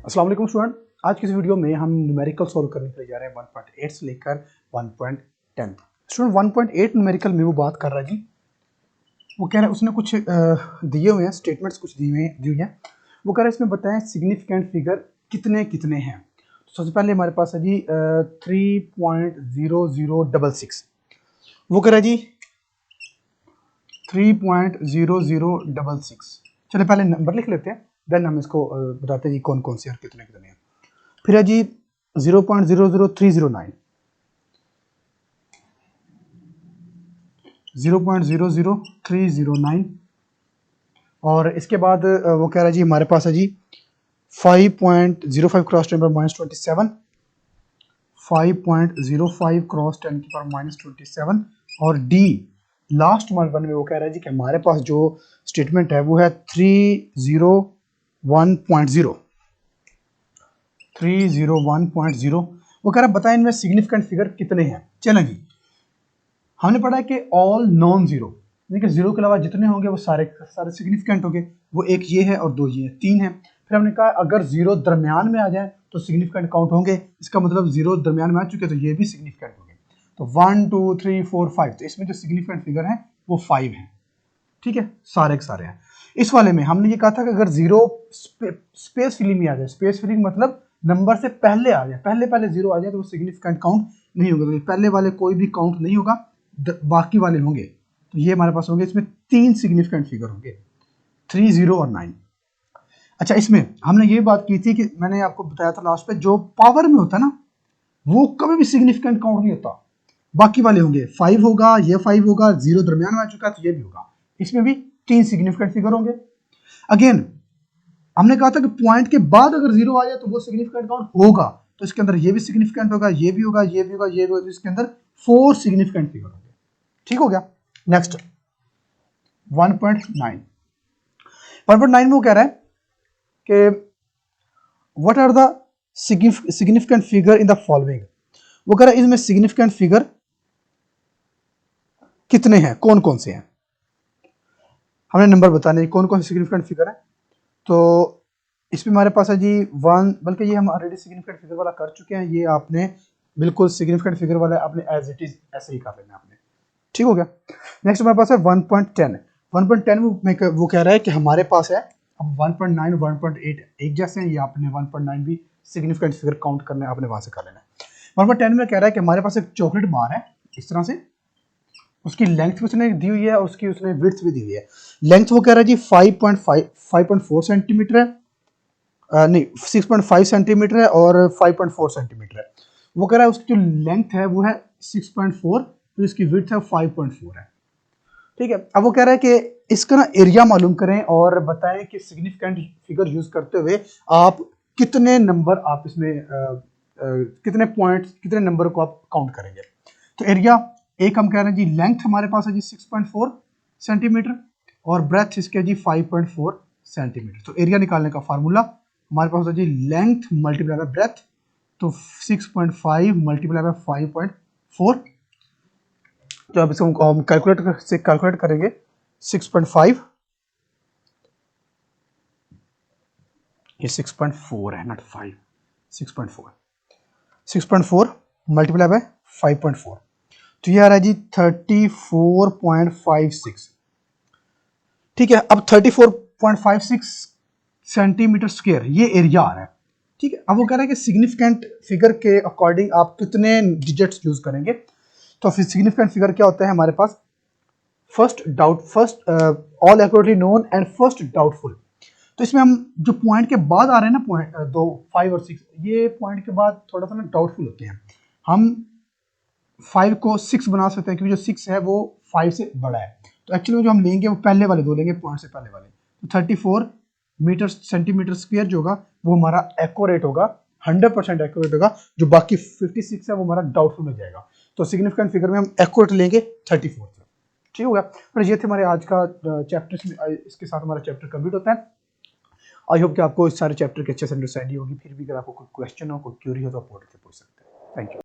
अस्सलाम वालेकुम स्टूडेंट। आज की इस वीडियो में हम न्यूमेरिकल सॉल्व करने के लिए जा रहे हैं 1.8 से लेकर 1.10 तक। स्टूडेंट 1.8 न्यूमेरिकल में वो बात कर रहा है जी, वो कह रहा है उसने कुछ दिए हुए हैं स्टेटमेंट्स, कुछ दी हुई हैं। वो कह रहा है इसमें बताएं सिग्निफिकेंट फिगर कितने कितने हैं। तो सबसे पहले हमारे पास है जी 3.0066। वो कह रहा है जी 3.0066। चलिए पहले नंबर लिख लेते हैं, देन हम इसको बताते हैं जी कौन कौन से और कितने कितने हैं। फिर है जी 0.00309, 0.00309 और इसके बाद वो कह रहा है जी हमारे पास है जी 5.05 क्रॉस 10 पर -27, 5.05 क्रॉस 10 की पावर -27 और डी लास्ट वन में वो कह रहा है जी कि हमारे पास जो स्टेटमेंट है वो है 301.0। 301.0 वो कह रहा है बताएं इनमें सिग्निफिकेंट फिगर कितने हैं। चलें जी, हमने पढ़ा है कि ऑल नॉन जीरो यानी कि जीरो के अलावा जितने होंगे वो सारे सारे सिग्निफिकेंट होंगे। वो एक ये है और दो ये है, तीन है। फिर हमने कहा अगर जीरो दरमियान में आ जाए तो सिग्निफिकेंट काउंट होंगे। इसका मतलब जीरो दरमियान में आ चुके तो ये भी सिग्निफिकेंट होंगे। तो 1 2 3 4 5, तो इसमें जो सिग्निफिकेंट फिगर है वो 5 है। ठीक है, सारे के सारे हैं। इस वाले में हमने ये कहा था कि अगर जीरो स्पेस फिलिंग में आ जाए, स्पेस फिलिंग मतलब नंबर से पहले आ जाए, पहले पहले जीरो आ जाए तो वो सिग्निफिकेंट काउंट नहीं होगा। तो पहले वाले कोई भी काउंट नहीं होगा, बाकी वाले होंगे। तो ये हमारे पास होंगे, इसमें तीन सिग्निफिकेंट फिगर होंगे, 3 0 और 9। अच्छा, इसमें हमने ये बात की थी कि मैंने आपको बताया था लास्ट पे, जो पावर में होता है ना वो कभी भी सिग्निफिकेंट काउंट नहीं होता। बाकी वाले होंगे, 5 होगा, ये 5 होगा, जीरो दरमियान में आ चुका है तो ये भी होगा। इसमें भी तीन सिग्निफिकेंट फिगर होंगे। अगेन हमने कहा था कि पॉइंट के बाद अगर जीरो आ जाए तो वो सिग्निफिकेंट काउंट होगा। तो इसके अंदर ये भी सिग्निफिकेंट होगा, ये भी होगा, ये भी होगा, ये भी होगा। इसके अंदर 4 सिग्निफिकेंट फिगर होंगे। ठीक हो गया। नेक्स्ट 1.9। 1.9 में वो कह रहा है कि what are the significant figure in the following. वो कह रहा है इसमें सिग्निफिकेंट फिगर कितने हैं, कौन कौन से हैं। हमने नंबर बताने कौन कौन से सिग्निफिकेंट फिगर है। तो इसमें हमारे पास है जी 1, बल्कि ये हम ऑलरेडी सिग्निफिकेंट फिगर वाला कर चुके हैं। ये आपने बिल्कुल सिग्निफिकेंट फिगर वाला आपने एज इट इज ऐसे ही कर लेना आपने। ठीक हो गया। नेक्स्ट हमारे पास है 1.10। 1.10 में वो कह रहा है कि हमारे पास है, अब 1.9 और 1.8 एक जैसे हैं, ये आपने 1.9 भी सिग्निफिकेंट फिगर काउंट करना है, आपने वहां से कर लेना है। 1.10 में कह रहा है कि हमारे पास एक चॉकलेट बार है इस तरह से, उसकी लेंथ भी उसने दी हुई है और उसकी उसने विड्थ भी दी हुई है। लेंथ वो कह रहा है जी 5.4 सेंटीमीटर है, नहीं 6.5 सेंटीमीटर है और 5.4 सेंटीमीटर है। वो कह रहा है उसकी जो लेंथ है वो है 6.4, तो इसकी विड्थ है 5.4 है। ठीक है, अब वो कह रहा है कि इसका ना एरिया मालूम करें और बताएं कि सिग्निफिकेंट फिगर यूज करते हुए आप कितने नंबर आप इसमें कितने पॉइंट्स, कितने नंबर को आप काउंट करेंगे। तो एरिया एक हम कह रहे हैं जी, लेंथ हमारे पास है जी 6.4 सेंटीमीटर और ब्रेथ इसके जी 5.4 सेंटीमीटर। तो एरिया निकालने का फार्मूला हमारे पास होता है जी लेंथ मल्टीप्लाई बाय ब्रेथ, तो 6.5 मल्टीप्लाई बाय 5.4। तो अब इसको हम कैलकुलेटर से कैलकुलेट करेंगे। 6.5, ये 6.4 है नॉट 5, 6.4, 6.4 मल्टीप्लाई बाय 5.4, तो ये आ रहा है जी 34.56। ठीक है, अब 34.56 सेंटीमीटर स्क्वायर ये एरिया आ रहा है। ठीक है, अब वो कह रहा है कि सिग्निफिकेंट फिगर के अकॉर्डिंग आप कितने डिजिट्स यूज करेंगे। तो फिर सिग्निफिकेंट फिगर क्या होता है हमारे पास, first all accurately known and first doubtful. तो इसमें हम जो पॉइंट के बाद आ रहे हैं ना, पॉइंट 2 5 और 6, ये पॉइंट के बाद थोड़ा सा ना डाउटफुल होते हैं। हम 5 को 6 बना सकते हैं क्योंकि जो 6 है वो 5 से बड़ा है। तो एक्चुअली जो हम लेंगे वो पहले वाले दो लेंगे, पॉइंट से पहले वाले। तो 34 मीटर सेंटीमीटर स्क्वायर जो होगा वो हमारा एक्यूरेट होगा, 100% एक्यूरेट होगा। जो बाकी 56 है वो हमारा डाउटफुल में जाएगा। तो सिग्निफिकेंट फिगर में हम एक्यूरेट लेंगे 34। ठीक होगा। पर ये थे हमारे आज का चैप्टर, इसके साथ हमारा चैप्टर कंप्लीट होता है। आई होप कि आपको इस सारे चैप्टर के अच्छे से अंडरस्टैंडिंग होगी। फिर भी अगर आपको कोई क्वेश्चन हो, कोई क्यूरी हो तो आप बोर्ड से पूछ सकते हैं। Thank you.